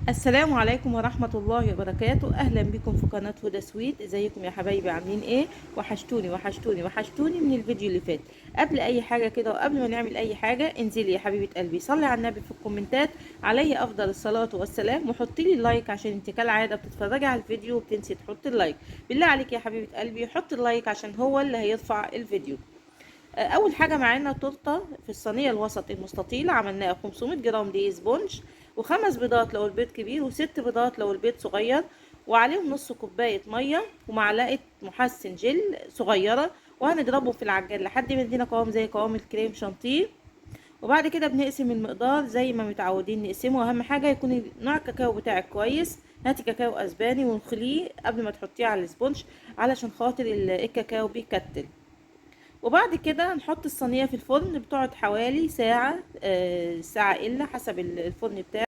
السلام عليكم ورحمة الله وبركاته. أهلا بكم في قناة هدى سويت. ازيكم يا حبايبي؟ عاملين ايه؟ وحشتوني وحشتوني وحشتوني من الفيديو اللي فات. قبل اي حاجة كده وقبل ما نعمل اي حاجة، انزلي يا حبيبة قلبي صلي على النبي في الكومنتات عليه افضل الصلاة والسلام، وحطي لي اللايك عشان انت كالعادة بتتفرجي على الفيديو وبتنسي تحطي اللايك. بالله عليك يا حبيبة قلبي حطي اللايك عشان هو اللي هيرفع الفيديو. اول حاجه معانا تورته في الصينيه الوسط المستطيله، عملناها 500 جرام دقيق سبونج، وخمس بيضات لو البيض كبير، وست بيضات لو البيض صغير، وعليهم نص كوبايه ميه ومعلقه محسن جل صغيره، وهنضربه في العجان لحد ما يدينا قوام زي قوام الكريم شانتيه. وبعد كده بنقسم المقدار زي ما متعودين نقسمه. اهم حاجه يكون نوع الكاكاو بتاعك كويس. هاتي كاكاو اسباني ونخليه قبل ما تحطيه على السبونج علشان خاطر الكاكاو بيكتل. وبعد كده نحط الصينية في الفرن، بتقعد حوالي ساعة، ساعة إلا حسب الفرن بتاعه.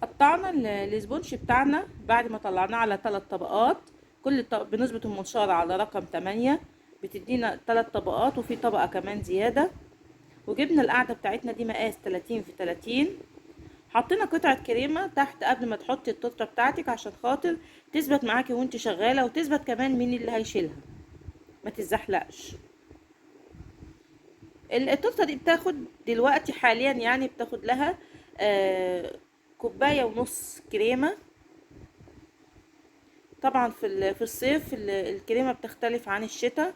قطعنا الاسبونج بتاعنا بعد ما طلعناه على 3 طبقات، كل بنسبة المنشار على رقم 8 بتدينا 3 طبقات، وفي طبقة كمان زيادة. وجبنا القاعدة بتاعتنا دي مقاس 30 في 30. حطينا قطعة كريمة تحت قبل ما تحطي التورتة بتاعتك عشان خاطر تثبت معاكي وانت شغالة، وتثبت كمان مين اللي هيشيلها، ما تتزحلقش. التورته دي بتاخد دلوقتي حاليا، يعني بتاخد لها كوبايه ونص كريمه. طبعا في الصيف الكريمه بتختلف عن الشتاء.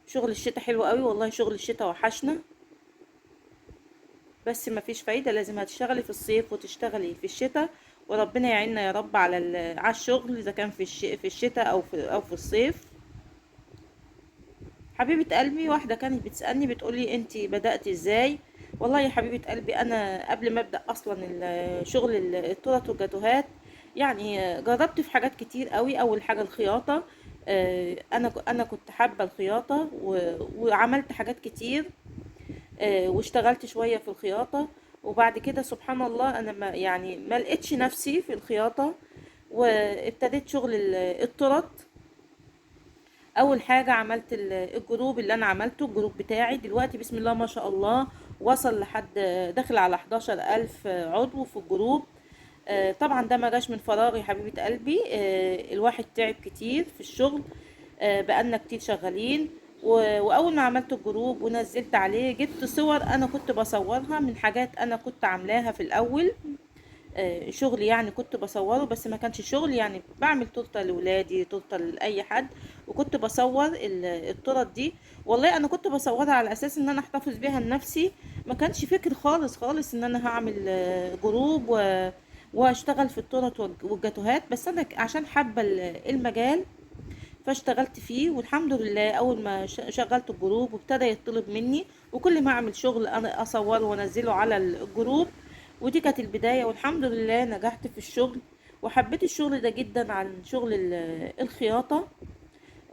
شغل الشتاء حلو قوي والله، شغل الشتاء وحشنا، بس ما فيش فايده، لازم هتشتغلي في الصيف وتشتغلي في الشتاء. وربنا يعيننا يا رب على على الشغل، اذا كان في الشتاء او في الصيف. حبيبة قلبي، واحدة كانت بتسألني بتقولي انتي بدأتي ازاي؟ والله يا حبيبة قلبي، انا قبل ما ابدأ اصلا شغل التورت والجاتوهات، يعني جربت في حاجات كتير قوي. اول حاجة الخياطة، انا كنت حابة الخياطة وعملت حاجات كتير، واشتغلت شوية في الخياطة. وبعد كده سبحان الله انا ما لقيتش نفسي في الخياطة، وابتديت شغل التورت. اول حاجه عملت الجروب اللي انا عملته، الجروب بتاعي دلوقتي بسم الله ما شاء الله وصل لحد داخل على 11,000 عضو في الجروب. طبعا ده ما جاش من فراغ يا حبيبه قلبي، الواحد تعب كتير في الشغل، بقالنا كتير شغالين. واول ما عملت الجروب ونزلت عليه جبت صور انا كنت بصورها من حاجات انا كنت عاملاها في الاول. شغل يعني كنت بصوره، بس ما كانش شغل، يعني بعمل تورته لاولادي، تورته لاي حد، وكنت بصور التورت دي. والله انا كنت بصورها على اساس ان انا احتفظ بيها لنفسي. ما كانش فكر خالص خالص ان انا هعمل جروب واشتغل في التورت والجاتوهات، بس انا عشان حابه المجال فاشتغلت فيه. والحمد لله اول ما شغلت الجروب وابتدى يطلب مني، وكل ما اعمل شغل انا اصوره وانزله على الجروب. ودي كانت البداية، والحمد لله نجحت في الشغل، وحبيت الشغل ده جدا عن شغل الخياطة.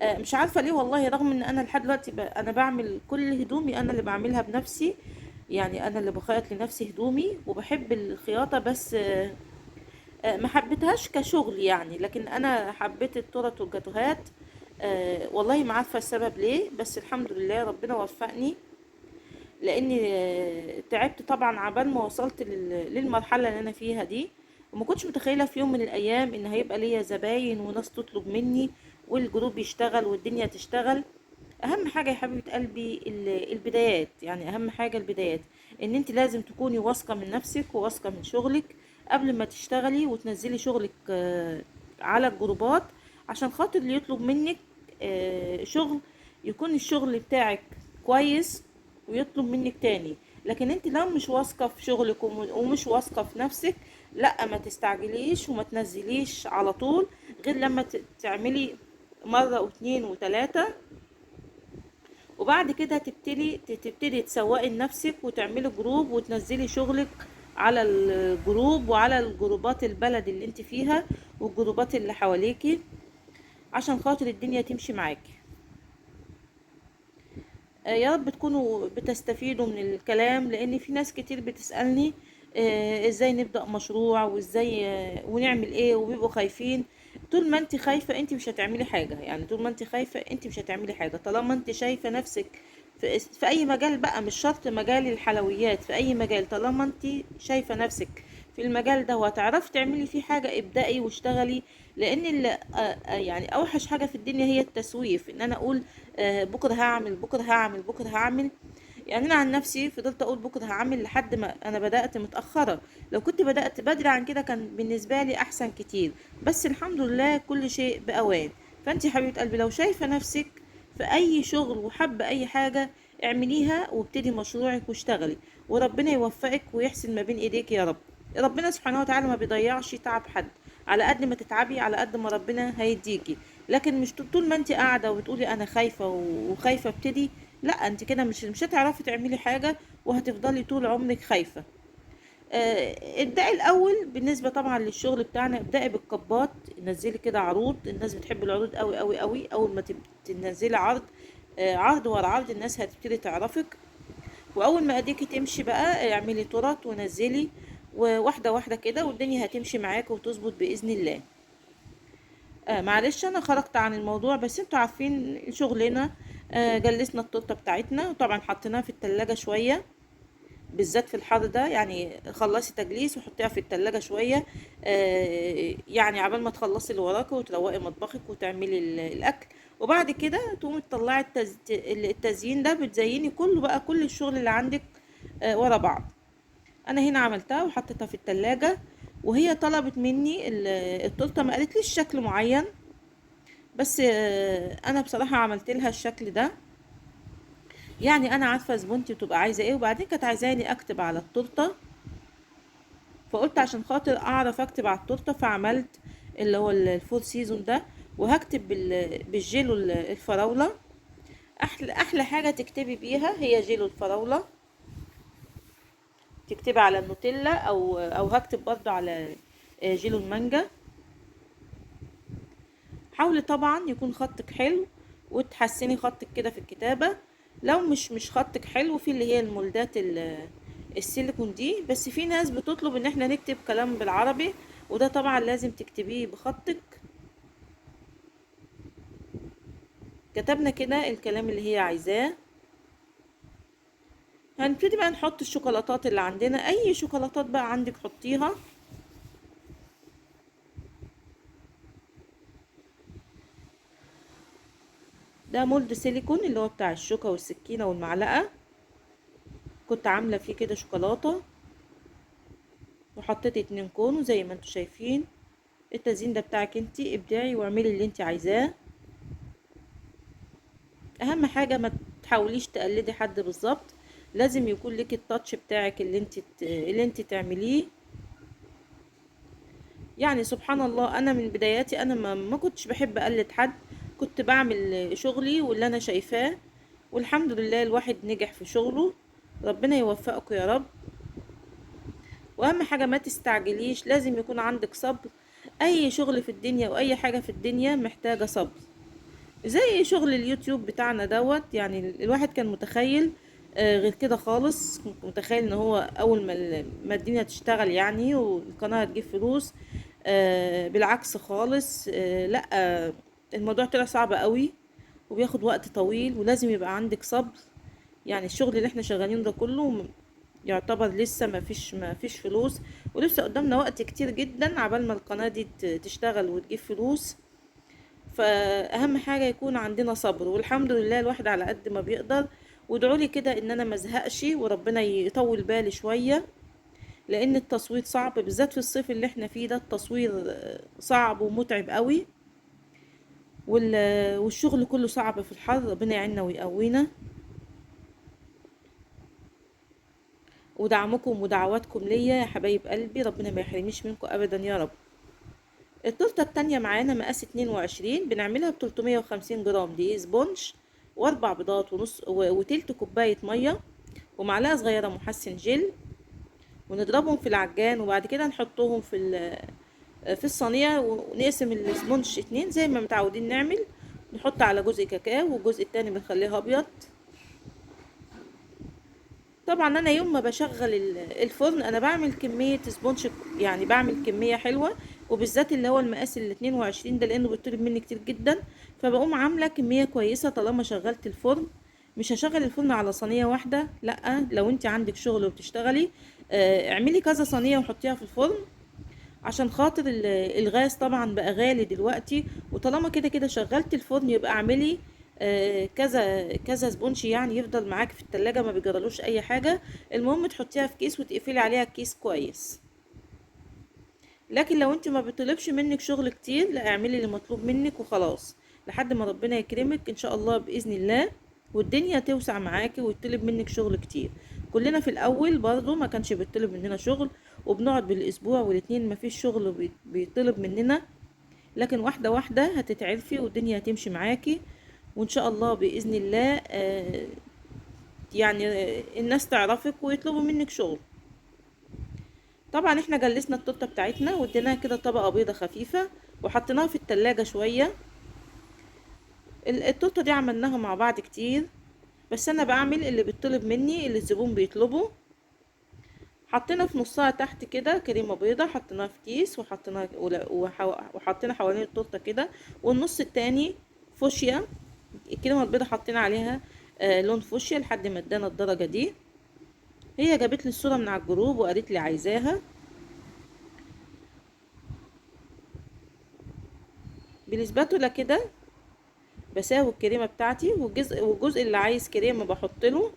مش عارفة ليه والله، رغم ان انا لحد دلوقتي انا بعمل كل هدومي، انا اللي بعملها بنفسي، يعني انا اللي بخيط لنفسي هدومي وبحب الخياطة، بس ما حبيتهاش كشغل يعني. لكن انا حبيت التورت والجاتوهات، والله ما عارفة السبب ليه، بس الحمد لله ربنا وفقني. لاني تعبت طبعا عبال ما وصلت للمرحله اللي انا فيها دي. وما كنتش متخيله في يوم من الايام ان هيبقى ليا زباين وناس تطلب مني، والجروب يشتغل والدنيا تشتغل. اهم حاجه يا حبيبه قلبي البدايات، يعني اهم حاجه البدايات، ان انت لازم تكوني واثقه من نفسك وواثقه من شغلك قبل ما تشتغلي وتنزلي شغلك على الجروبات، عشان خاطر اللي يطلب منك شغل يكون الشغل بتاعك كويس ويطلب منك تاني. لكن انت لو مش واثقه في شغلك ومش واثقه في نفسك، لا ما تستعجليش وما تنزليش على طول، غير لما تعملي مره واتنين وتلاته. وبعد كده تبتدي تسوقي لنفسك وتعملي جروب وتنزلي شغلك على الجروب وعلى الجروبات البلد اللي انت فيها والجروبات اللي حواليكي، عشان خاطر الدنيا تمشي معاكي. يا رب تكونوا بتستفيدوا من الكلام، لان في ناس كتير بتسألني ازاي نبدأ مشروع، وازاي ونعمل ايه، وبيبقوا خايفين. طول ما انت خايفة انت مش هتعملي حاجة، يعني طول ما انت خايفة انت مش هتعملي حاجة. طالما انت شايفة نفسك في اي مجال بقى، مش شرط مجال الحلويات، في اي مجال طالما انت شايفة نفسك في المجال ده وهتعرفي تعملي فيه حاجة، ابدأي واشتغلي. لان يعني اوحش حاجة في الدنيا هي التسويف، ان انا اقول بكرة هعمل، بكرة هعمل، بكرة هعمل. يعني انا عن نفسي فضلت اقول بكرة هعمل لحد ما انا بدأت متأخرة. لو كنت بدأت بدري عن كده كان بالنسبة لي احسن كتير. بس الحمد لله كل شيء بأوان. فانتي حبيبة قلبي لو شايفة نفسك في اي شغل وحابة اي حاجة، اعمليها وابتدي مشروعك واشتغلي، وربنا يوفقك ويحسن ما بين ايديك يا رب. ربنا سبحانه وتعالى ما بيضيعش تعب حد. على قد ما تتعبي على قد ما ربنا هيديكي. لكن مش طول ما انت قاعده وبتقولي انا خايفه وخايفه ابتدي، لا انت كده مش هتعرفي تعملي حاجه، وهتفضلي طول عمرك خايفه. ابدأي الأول بالنسبة طبعا للشغل بتاعنا، ابدأي بالكبات. نزلي كده عروض، الناس بتحب العروض قوي قوي قوي. أول ما تنزلي عرض، عرض ورا عرض، الناس هتبتدي تعرفك. وأول ما أديكي تمشي بقى اعملي تورت ونزلي، وواحدة واحدة كده والدنيا هتمشي معاك وتظبط بإذن الله. معلش أنا خرجت عن الموضوع، بس انتوا عارفين شغلنا. جلسنا التورتة بتاعتنا وطبعا حطيناها في التلاجة شوية، بالذات في الحر ده. يعني خلصي تجليس وحطيها في التلاجة شوية، يعني عبال ما تخلصي اللي وراكي وتروقي مطبخك وتعملي الأكل. وبعد كده تقومي تطلعي التزيين ده، بتزيني كله بقى كل الشغل اللي عندك ورا بعض. أنا هنا عملتها وحطيتها في التلاجة، وهي طلبت مني التورته، ما قالتليش شكل معين، بس أنا بصراحة عملت لها الشكل ده. يعني انا عارفه زبونتي بتبقى عايزه ايه. وبعدين كانت عايزاني اكتب على التورته، فقلت عشان خاطر اعرف اكتب على التورته فعملت اللي هو الفور سيزون ده. وهكتب بالجيلو الفراوله. احلى حاجه تكتبي بيها هي جيلو الفراوله. تكتبي على النوتيلا او هكتب برضو على جيلو المانجا. حاولي طبعا يكون خطك حلو، وتحسني خطك كده في الكتابة. لو مش خطك حلو، في اللي هي المولدات السيليكون دي، بس في ناس بتطلب ان احنا نكتب كلام بالعربي، وده طبعا لازم تكتبيه بخطك. كتبنا كده الكلام اللي هي عايزاه. هنبتدي بقى نحط الشوكولاتات اللي عندنا، اي شوكولاتات بقى عندك حطيها. ده مولد سيليكون اللي هو بتاع الشوكة والسكينة والمعلقة. كنت عاملة فيه كده شوكولاتة، وحطيت 2 كون زي ما انتوا شايفين. التزيين ده بتاعك انتي، ابدعي واعملي اللي انتي عايزاه. اهم حاجة ما تحاوليش تقلدي حد بالظبط، لازم يكون لك التاتش بتاعك اللي انتي تعمليه. يعني سبحان الله، انا من بداياتي انا ما كنتش بحب اقلد حد. كنت بعمل شغلي واللي انا شايفاه، والحمد لله الواحد نجح في شغله. ربنا يوفقكم يا رب. واهم حاجة ما تستعجليش، لازم يكون عندك صبر. اي شغل في الدنيا واي حاجة في الدنيا محتاجة صبر. زي شغل اليوتيوب بتاعنا دوت، يعني الواحد كان متخيل غير كده خالص. كنت متخيل ان هو اول ما الدنيا تشتغل يعني والقناة هتجيب فلوس. بالعكس خالص. لا، الموضوع طلع صعب قوي، وبياخد وقت طويل، ولازم يبقى عندك صبر. يعني الشغل اللي احنا شغالين ده كله يعتبر لسه ما فيش فلوس، ولسه قدامنا وقت كتير جدا عبال ما القناة دي تشتغل وتجيب فلوس. فاهم حاجة يكون عندنا صبر، والحمد لله الواحد على قد ما بيقدر. وادعولي كده ان انا مزهقش وربنا يطول بالي شوية، لان التصوير صعب بالذات في الصيف اللي احنا فيه ده. التصوير صعب ومتعب قوي، والشغل كله صعب في الحر. ربنا يعيننا ويقوينا. ودعمكم ودعواتكم ليا يا حبايب قلبي، ربنا ما يحرمنيش منكم ابدا يا رب. التورته التانية معانا مقاس 22، بنعملها ب 350 جرام دي سبونج، واربع بيضات ونص وتلت كوباية مية، ومعلقة صغيرة محسن جل. ونضربهم في العجان، وبعد كده نحطهم في الصينية، ونقسم السبونج 2 زي ما متعودين نعمل. نحط على جزء كاكاو والجزء التاني بنخليه ابيض. طبعا انا يوم ما بشغل الفرن انا بعمل كميه سبونج، يعني بعمل كميه حلوه، وبالذات اللي هو المقاس ال 22 ده لانه بيطلب مني كتير جدا. فبقوم عامله كميه كويسه طالما شغلت الفرن. مش هشغل الفرن على صينيه واحده، لا، لو انت عندك شغل وبتشتغلي اعملي كذا صينيه وحطيها في الفرن، عشان خاطر الغاز طبعا بقى غالي دلوقتي. وطالما كده كده شغلت الفرن يبقى اعملي كذا كذا سبونشي، يعني يفضل معاك في التلاجة ما بيجرالوش اي حاجة. المهم تحطيها في كيس وتقفلي عليها الكيس كويس. لكن لو انت ما بيطلبش منك شغل كتير، لا اعملي اللي مطلوب منك وخلاص، لحد ما ربنا يكرمك ان شاء الله باذن الله، والدنيا توسع معاكي ويطلب منك شغل كتير. كلنا في الاول برضو ما كانش بيطلب مننا شغل، وبنقعد بالاسبوع والاتنين ما فيش شغل بيطلب مننا. لكن واحده واحده هتتعرفي والدنيا هتمشي معاكي، وان شاء الله باذن الله يعني الناس تعرفك ويطلبوا منك شغل. طبعا احنا جلسنا التورته بتاعتنا واديناها كده طبقه بيضه خفيفه، وحطيناها في التلاجة شويه. التورته دي عملناها مع بعض كتير، بس انا بعمل اللي بيطلب مني، اللي الزبون بيطلبه. حطينا في نصها تحت كده كريمه بيضه، حطيناها في كيس وحطيناها وحطينا حوالين التورته كده، والنص التاني فوشيا. الكريمه البيضه حطينا عليها لون فوشيا لحد ما ادانا الدرجه دي. هي جابت لي الصوره من على الجروب وقالت لي عايزاها. بالاسباتولا كده بساوي الكريمه بتاعتي، والجزء اللي عايز كريمه بحط له.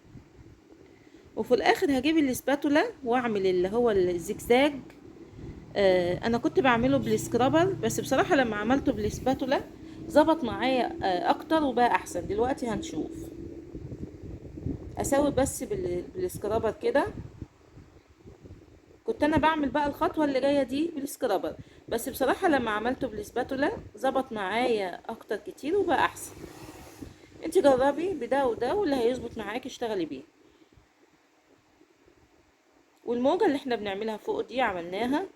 وفي الاخر هجيب الاسباتولا واعمل اللي هو الزجزاج. انا كنت بعمله بالسكرابر، بس بصراحه لما عملته بالاسباتولا ظبط معايا اكتر وبقى احسن. دلوقتي هنشوف. اساوي بس بالسكرابر كده. كنت انا بعمل بقى الخطوه اللي جايه دي بالسكرابر، بس بصراحه لما عملته بالاسباتولا ظبط معايا اكتر كتير وبقى احسن. انت جربي بده وده، واللي هيظبط معاكي اشتغلي بيه. والموجة اللي احنا بنعملها فوق دي عملناها،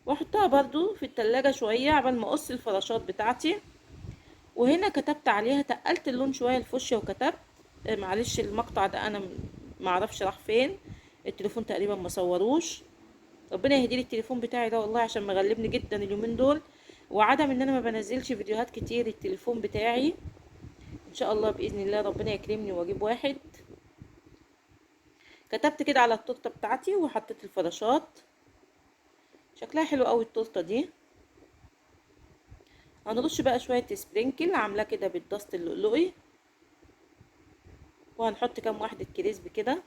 واحطها برضو في التلاجة شوية عبال ما اقص الفراشات بتاعتي. وهنا كتبت عليها، تقلت اللون شوية الفوشيا وكتبت. معلش المقطع ده انا معرفش راح فين، التليفون تقريبا ما صوروش. ربنا يهديلي التليفون بتاعي ده والله، عشان مغلبني جدا اليومين دول، وعدم ان انا ما بنزلش فيديوهات كتير التليفون بتاعي. ان شاء الله باذن الله ربنا يكرمني واجيب واحد. كتبت كده على التورته بتاعتي وحطيت الفراشات. شكلها حلو قوي التورته دي. هنرش بقى شويه سبرينكل عاملاه كده بالدست اللؤلؤي، وهنحط كام واحده كريسب كده.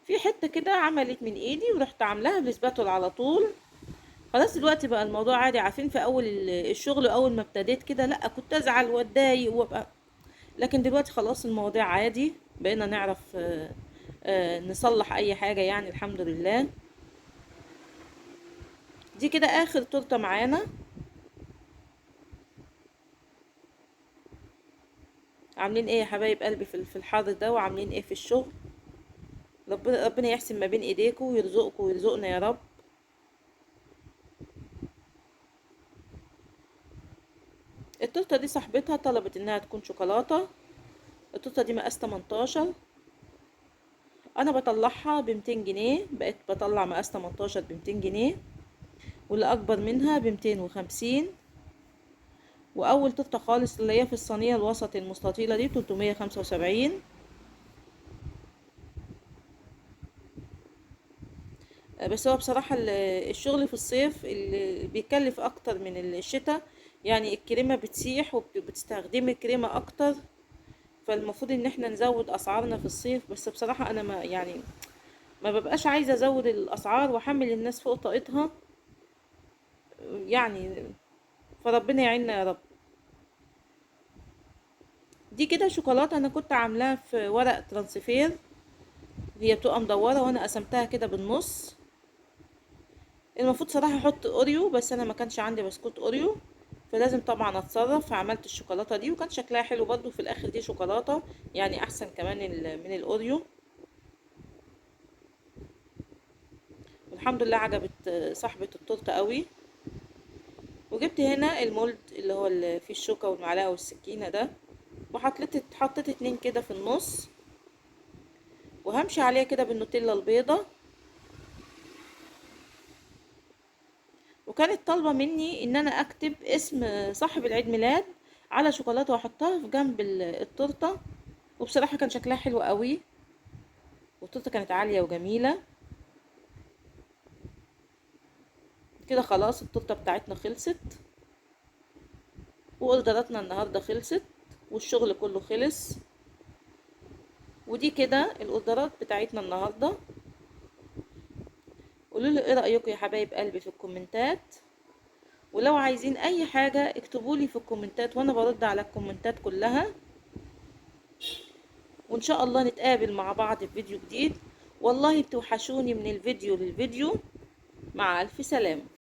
في حته كده عملت من ايدي ورحت عاملاها بالسباتول على طول. خلاص دلوقتي بقى الموضوع عادي. عارفين في اول الشغل اول ما ابتديت كده لا كنت ازعل واتضايق وابقى، لكن دلوقتي خلاص المواضيع عادي، بقينا نعرف نصلح اي حاجه يعني الحمد لله. دي كده اخر تورته معانا. عاملين ايه يا حبايب قلبي في الحر ده، وعاملين ايه في الشغل؟ ربنا يحسن ما بين ايديكم ويرزقكم ويرزقنا يا رب. التورته دي صاحبتها طلبت انها تكون شوكولاته. التورته دي مقاس 18، انا بطلعها ب200 جنيه، بقيت بطلع مقاس 18 ب200 جنيه، واللي اكبر منها ب250. واول تورته خالص اللي هي في الصينيه الوسط المستطيله دي 375. بس هو بصراحة الشغل في الصيف اللي بيكلف اكتر من الشتاء، يعني الكريمة بتسيح وبتستخدمي كريمة اكتر، فالمفروض ان احنا نزود اسعارنا في الصيف. بس بصراحة انا ما يعني ما ببقاش عايزة ازود الاسعار واحمل الناس فوق طاقتها يعني، فربنا يعيننا يا رب. دي كده شوكولاتة انا كنت عاملاها في ورق ترانسفير، هي بتبقى مدورة وانا قسمتها كده بالنص. المفروض صراحة احط اوريو، بس انا ما كانش عندي بسكوت اوريو، فلازم طبعا اتصرف. فعملت الشوكولاتة دي وكان شكلها حلو برضو في الاخر. دي شوكولاتة يعني احسن كمان من الاوريو. والحمد لله عجبت صاحبة التورته قوي. وجبت هنا المولد اللي هو اللي فيه الشوكة والمعلقة والسكينة ده، حطيت اتنين كده في النص، وهمشي عليها كده بالنوتيلا البيضة. وكانت طالبة مني ان انا اكتب اسم صاحب العيد ميلاد على شوكولاتة واحطها في جنب التورته. وبصراحة كان شكلها حلو قوي، والتورته كانت عالية وجميلة. كده خلاص التورته بتاعتنا خلصت، واوردراتنا النهارده خلصت، والشغل كله خلص. ودي كده الاوردرات بتاعتنا النهارده. قولوا لي ايه رايكم يا حبايب قلبي في الكومنتات، ولو عايزين اي حاجه اكتبوا لي في الكومنتات وانا برد على الكومنتات كلها. وان شاء الله نتقابل مع بعض في فيديو جديد. والله بتوحشوني من الفيديو للفيديو. مع الف سلامه.